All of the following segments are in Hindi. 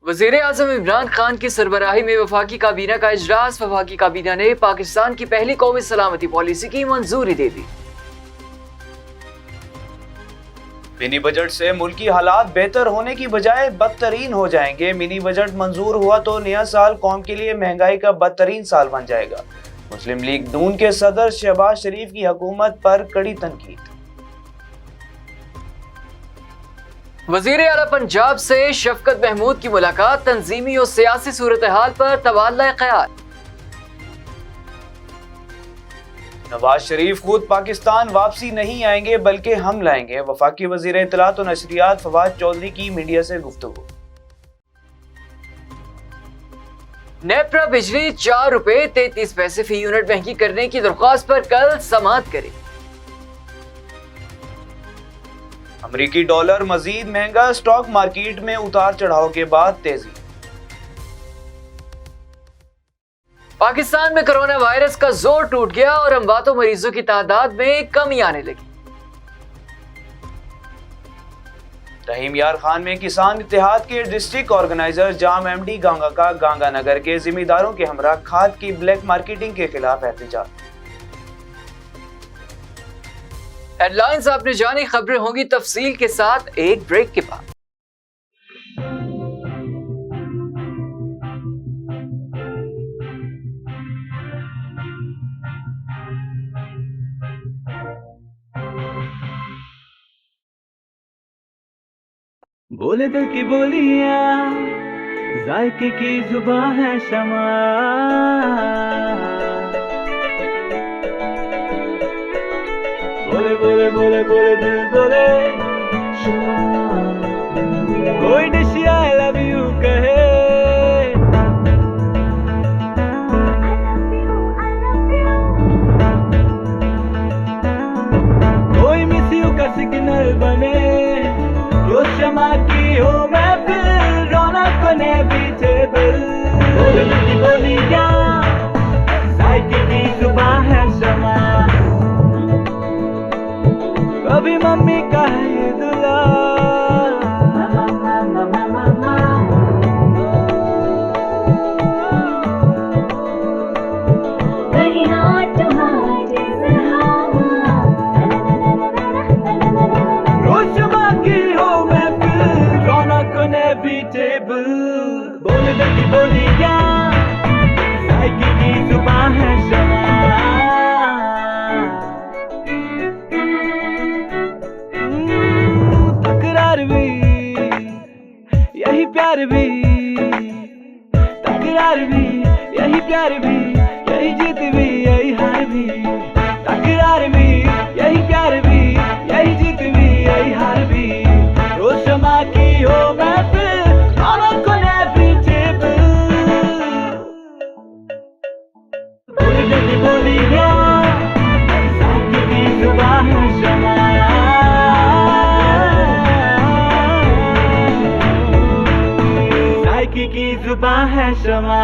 वज़ीर-ए-आज़म इमरान खान की सरबराही में वफाकी काबीना का इजलास। वफाकी काबीना ने पाकिस्तान की पहली कौमी सलामती पॉलिसी की मंजूरी दे दी। मिनी बजट से मुल्की हालात बेहतर होने की बजाय बदतरीन हो जाएंगे। मिनी बजट मंजूर हुआ तो नया साल कौम के लिए महंगाई का बदतरीन साल बन जाएगा। मुस्लिम लीग नून के सदर शहबाज शरीफ की हुकूमत पर कड़ी तनकीद। वज़ीर आला पंजाब से शफकत महमूद की मुलाकात। तंजीमी और सियासी सूरत हाल पर तबादला ख्याल। नवाज शरीफ खुद पाकिस्तान वापसी नहीं आएंगे बल्कि हम लाएंगे। वफाकी वजीर इत्तलात और नशरियात फवाद चौधरी की मीडिया से गुफ्तगू। नेप्रा बिजली ₹4.33 फी यूनिट महंगी करने की दरख्वास्त पर कल समाअत करे। अमरीकी डॉलर मजीद महंगा। स्टॉक मार्केट में उतार चढ़ाव के बाद तेजी। पाकिस्तान में कोरोना वायरस का जोर टूट गया और अमवात मरीजों की तादाद में कमी आने लगी। रहीम यार खान में किसान इत्तेहाद के डिस्ट्रिक्ट ऑर्गेनाइजर जाम एमडी गांगा का गांगानगर के जिम्मेदारों के हमरा खाद की ब्लैक मार्केटिंग के खिलाफ एहतजाज। हेडलाइंस आपने जानी, खबरें होंगी तफसील के साथ एक ब्रेक के बाद। बोले दिल की बोलियां, जायके की जुबां है शमा। बोले बोले बोले बोले दिल बोले शमा। कोई डिश आई लव यू कहे, कोई मिस यू का सिग्नल बने। जो शमा की हो महफिल, रौनक बने पीछे बिल। बोली क्या साइकिल की जुबां है शमा। कभी मम्मी का है ये दुला, बोली क्या साइकिल की जुबां है शमा। तकरार भी यही प्यार भी, तकरार भी यही प्यार भी, यही जीत भी यही हार भी। तकरार भी यही प्यार भी, यही जीत भी यही हार भी। रोज शमा की हो महफिल,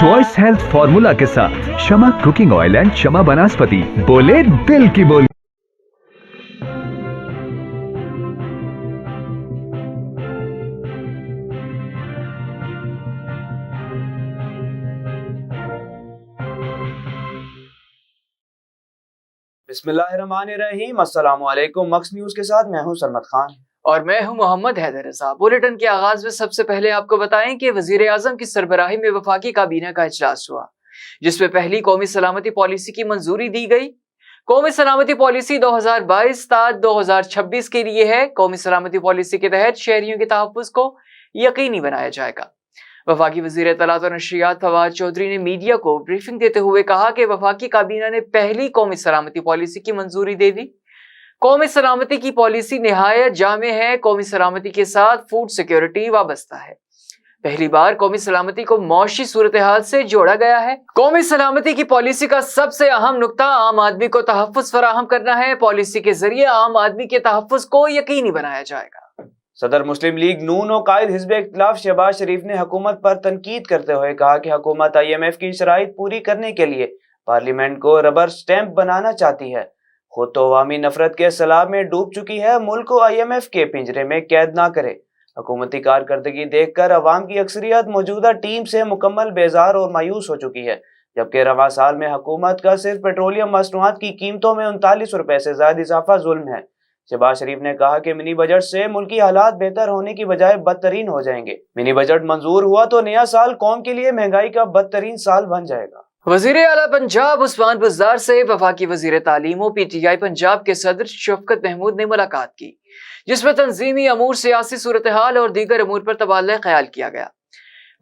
ट्वाइस हेल्थ फॉर्मूला के साथ शमा कुकिंग ऑयल एंड शमा वनस्पति। बोले दिल की बोली। बिस्मिल्लाहिर्रहमानिर्रहीम। अस्सलाम वालेकुम। मक्स न्यूज के साथ मैं हूं सरमद खान और मैं हूं मोहम्मद हैदर रजा। बुलेटिन के आगाज में सबसे पहले आपको बताएं कि वजीर आजम की सरबराही में वफाकी काबीना का इजलास हुआ, जिसमें पहली कौमी सलामती पॉलिसी की मंजूरी दी गई। कौमी सलामती पॉलिसी 2022-2026 के लिए है। कौमी सलामती पॉलिसी के तहत शहरियों के तहफ्फुज़ को यकीनी बनाया जाएगा। वफाकी वजीर इत्तलात और नशरियात फवाद चौधरी ने मीडिया को ब्रीफिंग देते हुए कहा कि वफाकी काबीना ने पहली कौमी सलामती पॉलिसी की मंजूरी दे दी। कौमी सलामती की पॉलिसी निहायत जामे है। कौमी सलामती के साथ फूड सिक्योरिटी वाबस्ता है। पहली बार कौमी सलामती को मौशी सूरत हाल से जोड़ा गया है। कौमी सलामती की पॉलिसी का सबसे अहम नुक्ता आम आदमी को तहफ्फुज़ फराहम करना है। पॉलिसी के जरिए आम आदमी के तहफ्फुज़ को यकीनी बनाया जाएगा। सदर मुस्लिम लीग नून और कायद हिज़्ब इख्तिलाफ शहबाज शरीफ ने हुकूमत पर तनकीद करते हुए कहा कि हुकूमत IMF की शराइत पूरी करने के लिए पार्लियामेंट को रबर स्टैंप बनाना चाहती है। खुद तो अवामी नफरत के सैलाब में डूब चुकी है, मुल्क को IMF के पिंजरे में कैद ना करे। हुकूमती कारकर्दगी देखकर अवाम की अक्सरियत मौजूदा टीम से मुकम्मल बेजार और मायूस हो चुकी है, जबकि रवा साल में हुकूमत का सिर्फ पेट्रोलियम मसनूआत की कीमतों में 39 रुपए से ज्यादा इजाफा जुल्म है। शहबाज शरीफ ने कहा कि मिनी बजट से मुल्की हालात बेहतर होने की बजाय बदतरीन हो जाएंगे। मिनी बजट मंजूर हुआ तो नया साल कौम के लिए महंगाई का बदतरीन साल बन जाएगा। वजीर आला पंजाब उस्मान बुज़दार से वफाकी वजीर तालीम PTI पंजाब के सदर शफकत महमूद ने मुलाकात की, जिसमें तंजीमी अमूर, सियासी सूरत हाल और दीगर अमूर पर तबादला ख्याल किया गया।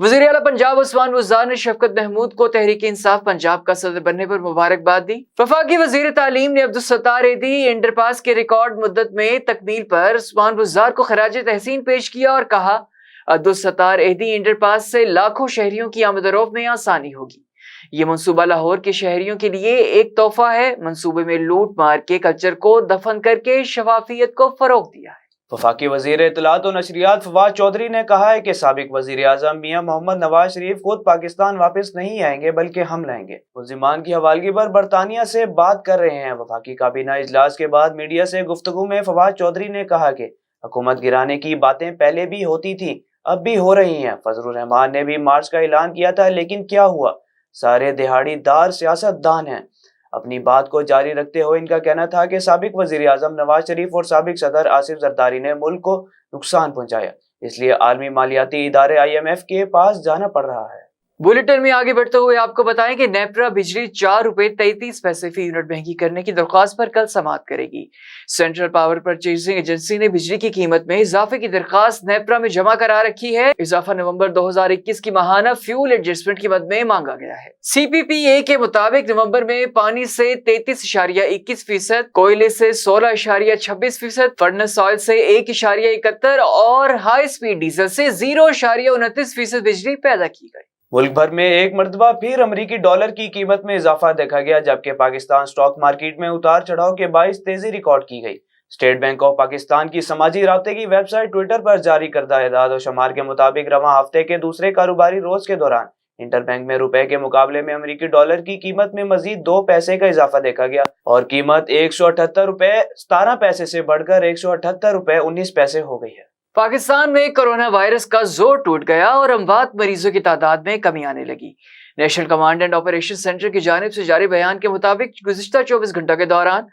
वजीर आला पंजाब उस्मान बुज़दार ने शफकत महमूद को तहरीक इंसाफ पंजाब का सदर बनने पर मुबारकबाद दी। वफाकी वजीर तालीम ने अब्दुल सत्तार एदी इंडरपास के रिकॉर्ड मुद्दत में तकमील पर उस्मान बुज़दार को खराज तहसीन पेश किया और कहा, अब्दुल सत्तार एदी इंडरपास से लाखों शहरियों की आमदोरफ्त में आसानी होगी। ये मंसूबा लाहौर के शहरियों के लिए एक तोहफा है। मंसूबे में लूट मार के कल्चर को दफन करके शफाफियत को फरोग दिया है। वफाकी वजीर इत्तलात और नशरियात फवाद चौधरी ने कहा है कि साबिक वजीर आजम मियां मोहम्मद नवाज शरीफ खुद पाकिस्तान वापस नहीं आएंगे बल्कि हम लाएंगे। मुल्जिमान की हवालगी पर बरतानिया से बात कर रहे हैं। वफाकी काबीना इजलास के बाद मीडिया से गुफ्तगू में फवाद चौधरी ने कहा कि हुकूमत गिराने की बातें पहले भी होती थी, अब भी हो रही हैं। फजलुर रहमान ने भी मार्च का ऐलान किया था, लेकिन क्या हुआ? सारे दिहाड़ीदार सियासतदान हैं। अपनी बात को जारी रखते हुए इनका कहना था कि साबिक वजीर आजम नवाज शरीफ और साबिक सदर आसिफ जरदारी ने मुल्क को नुकसान पहुंचाया, इसलिए आलमी मालियाती इदारे IMF के पास जाना पड़ रहा है। बुलेटिन में आगे बढ़ते हुए आपको बताएं कि नेपरा बिजली 4 रुपए 33 पैसे फी यूनिट महंगी करने की दरख्वास्त पर कल समाअत करेगी। सेंट्रल पावर परचेजिंग एजेंसी ने बिजली की कीमत में इजाफे की दरख्वास्त नेपरा में जमा करा रखी है। इजाफा नवंबर 2021 की माहाना फ्यूल एडजस्टमेंट की मद में मांगा गया है। CPPA के मुताबिक नवंबर में पानी से 33.21%, कोयले से 16.26%, फर्नेस ऑयल से 1.71% और हाई स्पीड डीजल से 0.29% बिजली पैदा की गई। मुल्क भर में एक मरतबा फिर अमरीकी डॉलर की कीमत में इजाफा देखा गया, जबकि पाकिस्तान स्टॉक मार्केट में उतार चढ़ाव के बाइस तेजी रिकॉर्ड की गई। स्टेट बैंक ऑफ पाकिस्तान की समाजी राब्ते की वेबसाइट ट्विटर पर जारी करदा एदाद और शुमार के मुताबिक रवां हफ्ते के दूसरे कारोबारी रोज के दौरान इंटरबैंक में रुपए के मुकाबले में अमरीकी डॉलर की कीमत में मजीद 2 पैसे का इजाफा देखा गया और कीमत 178 रुपए 17 पैसे से बढ़कर 178 रुपए 19 पैसे हो गई है। पाकिस्तान में कोरोना वायरस का जोर टूट गया और अमवात मरीजों की तादाद में कमी आने लगी। National command and operation centre की जानिब से जारी बयान के मुताबिक गुज़िश्ता 24 घंटों के दौरान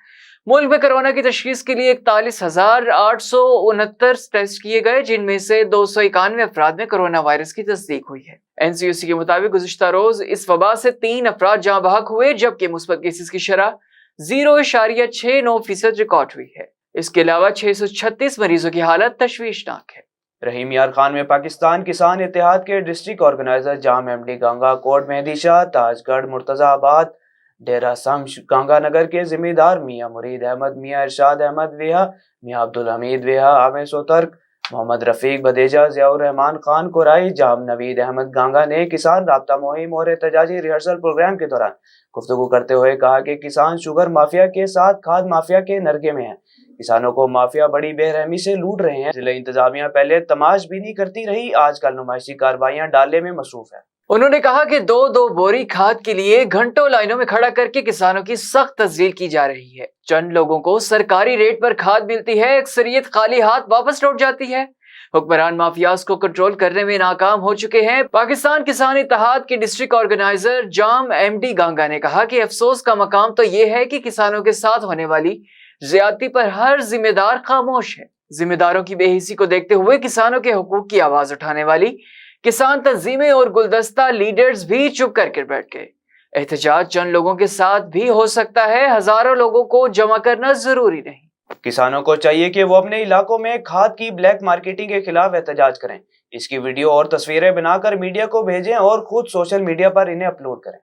मुल्क में कोरोना की तशखीस के लिए 41,869 टेस्ट किए गए, जिनमें से 291 अफराद में कोरोना वायरस की तस्दीक हुई है। NCOC के मुताबिक गुज़िश्ता रोज इस वबा से 3 अफराद जाँ बहक हुए, जबकि मुस्बत केसेस की शरह 0.69% रिकॉर्ड हुई है। इसके अलावा 636 मरीजों की हालत तशवीशनाक है। रहीम यार खान में पाकिस्तान किसान इत्तेहाद के डिस्ट्रिक्ट ऑर्गेनाइजर जाम MD गंगा कोट मेहदी शाह, ताजगढ़ मुर्तजाबाद, डेरा शम्स गंगानगर के जिम्मेदार मियां मुरीद अहमद, मियां इरशाद अहमद वेहा, मियां अब्दुल हमीद वेहा, आमिर सोतर्क, मोहम्मद रफीक बदेजा, जियाउर रहमान खान कोराई, जाम नवीद अहमद गंगा ने किसान राब्ता मुहिम और एहतजाजी रिहर्सल प्रोग्राम के दौरान गुफ्तगू करते हुए कहा कि किसान शुगर माफिया के साथ खाद माफिया के नरगे में है। किसानों को माफिया बड़ी बेरहमी से लूट रहे हैं। जिला इंतजामिया पहले तमाशबीनी करती रही, आजकल नुमाइशी कार्रवाइयां डालने में मसरूफ है। उन्होंने कहा कि 2-2 बोरी खाद के लिए घंटों लाइनों में खड़ा करके किसानों की सख्त तस्जील की जा रही है। चंद लोगों को सरकारी रेट पर खाद मिलती है, अक्सरियत खाली हाथ वापस लौट जाती है। हुक्मरान माफियाज को कंट्रोल करने में नाकाम हो चुके हैं। पाकिस्तान किसान इत्तेहाद के डिस्ट्रिक्ट ऑर्गेनाइजर जाम MD गंगा ने कहा कि अफसोस का मकाम तो ये है कि किसानों के साथ होने वाली ज्यादती पर हर जिम्मेदार खामोश है। जिम्मेदारों की बेहिसी को देखते हुए किसानों के हुकूक की आवाज उठाने वाली किसान तंजीमें और गुलदस्ता लीडर्स भी चुप करके बैठ गए। एहतजाज चंद लोगों के साथ भी हो सकता है, हजारों लोगों को जमा करना जरूरी नहीं। किसानों को चाहिए कि वो अपने इलाकों में खाद की ब्लैक मार्केटिंग के खिलाफ एहतजाज करें। इसकी वीडियो और तस्वीरें बनाकर मीडिया को भेजें और खुद सोशल मीडिया पर इन्हें अपलोड करें।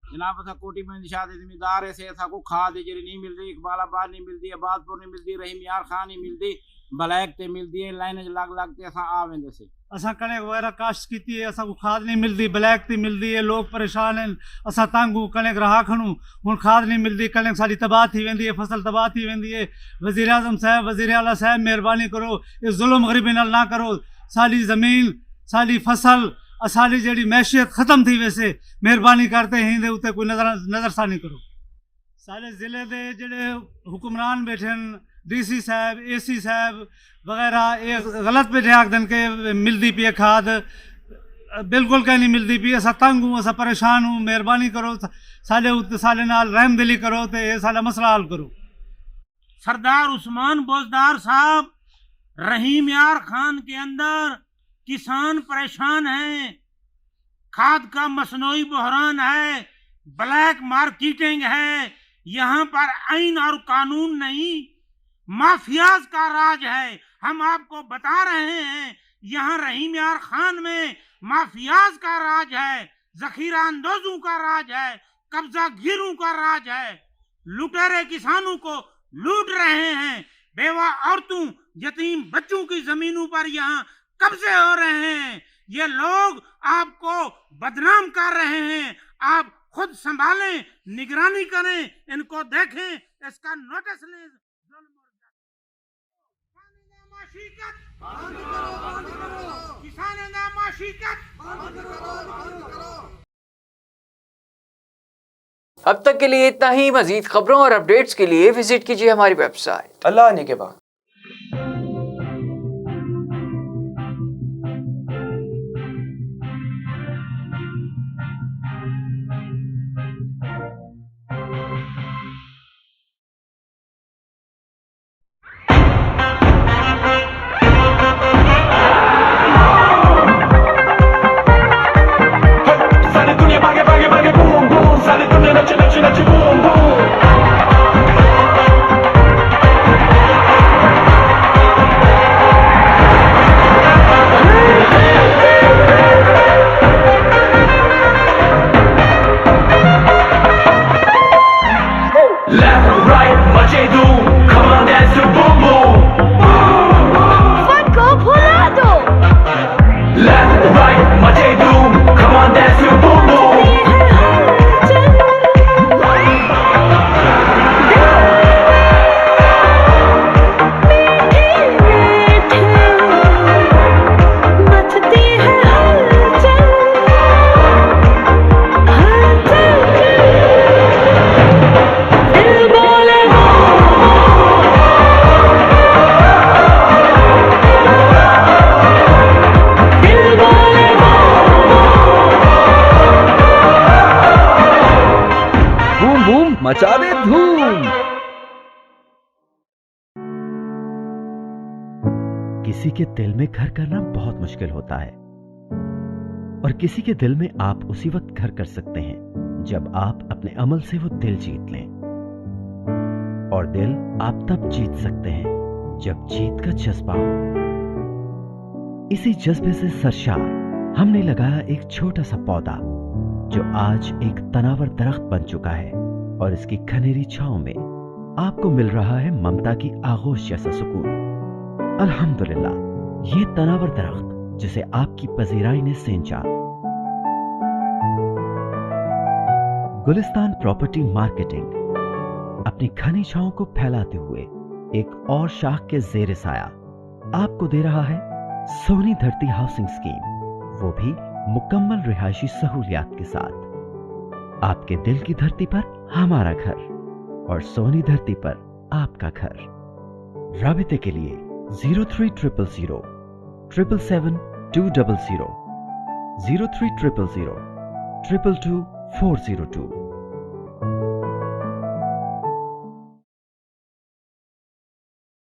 जनाब असा कोटी में निशाद जिम्मेदार है से असा को खाद जरी नहीं मिल रही, इकबालाबाद नहीं मिलती, आबादपुर नहीं मिलती, रहीम यार खान नहीं मिलती, ब्लैक ते मिलती है, लाइन लग ते असा आ वेंदे से असा कणक वगैरह काश्त की है, असा को खाद नहीं मिलती, ब्लैक थी मिलती है, लोग परेशान हैं, असा तंग हूँ, कणक रहा खड़ूँ, हुण खाद नहीं मिलती, कणक सारी तबाह थी वेंदी है, फसल तबाह थी वेंदी है। वज़ीर आज़म साहब, वज़ीर आला साहब, मेहरबानी करो, इस जुल्म गरीबी नाल ना करो, सारी ज़मीन, सारी फसल, सारी जी मैशियत ख़त्म थी, वैसे मेहरबानी करते हैं दे उत्ते कोई नज़रसानी करो। सारे ज़िले के जेडे हुक्मरान बैठे हैं, DC साहब, AC साहब वगैरह, ये गलत पे आखदन के मिलती पी खाद, बिल्कुल कहीं नहीं मिलती पी। असा तंग हूँ, असा परेशान हूँ, मेहरबानी करो, साले नाल रहमदिली करो तो ये साला मसला हल करो। सरदार उस्मान बोजदार साहब, रहीम यार खान के अंदर किसान परेशान हैं, खाद का मसनूई बहरान है, ब्लैक मार्केटिंग है, यहाँ पर आइन और कानून नहीं, माफियाज का राज है। हम आपको बता रहे हैं, यहाँ रहीम यार खान में माफियाज का राज है, जखीरा अंदोजों का राज है, कब्जा गिरों का राज है। लुटेरे किसानों को लूट रहे हैं, बेवा औरतों, यतीम बच्चों की जमीनों पर यहाँ कब्जे हो रहे हैं। ये लोग आपको बदनाम कर रहे हैं, आप खुद संभालें, निगरानी करें, इनको देखें, इसका नोटिस लें। अब तक के लिए इतना ही। मजीद खबरों और अपडेट्स के लिए विजिट कीजिए हमारी वेबसाइट। अल्लाह ने के बाद मचा दे धूम। किसी के दिल में घर करना बहुत मुश्किल होता है, और किसी के दिल में आप उसी वक्त घर कर सकते हैं जब आप अपने अमल से वो दिल जीत लें। और दिल आप तब जीत सकते हैं जब जीत का जज्बा हो। इसी जज्बे से सरशार हमने लगाया एक छोटा सा पौधा जो आज एक तनावर दरख्त बन चुका है, और इसकी घनेरी छांव में आपको मिल रहा है ममता की आगोश जैसा सुकून। अल्हम्दुलिल्लाह, ये तनावर दरख्त जिसे आपकी पजीराई ने सेंचा। गुलिस्तान प्रॉपर्टी मार्केटिंग अपनी घनी छांव को फैलाते हुए एक और शाख के जेर साया आपको दे रहा है सोनी धरती हाउसिंग स्कीम, वो भी मुकम्मल रिहायशी सहूलियात के साथ। आपके दिल की धरती पर हमारा घर, और सोनी धरती पर आपका घर। राबिते के लिए 0300 777 200 0300 222 402।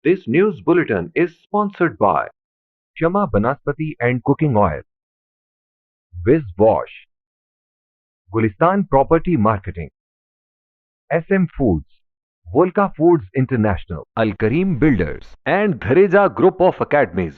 This news bulletin is sponsored by Shama Banaspati and Cooking Oil, Wiz Wash, Gulistan Property Marketing, SM Foods, Volca Foods International, Al Kareem Builders, and Dhareja Group of Academies.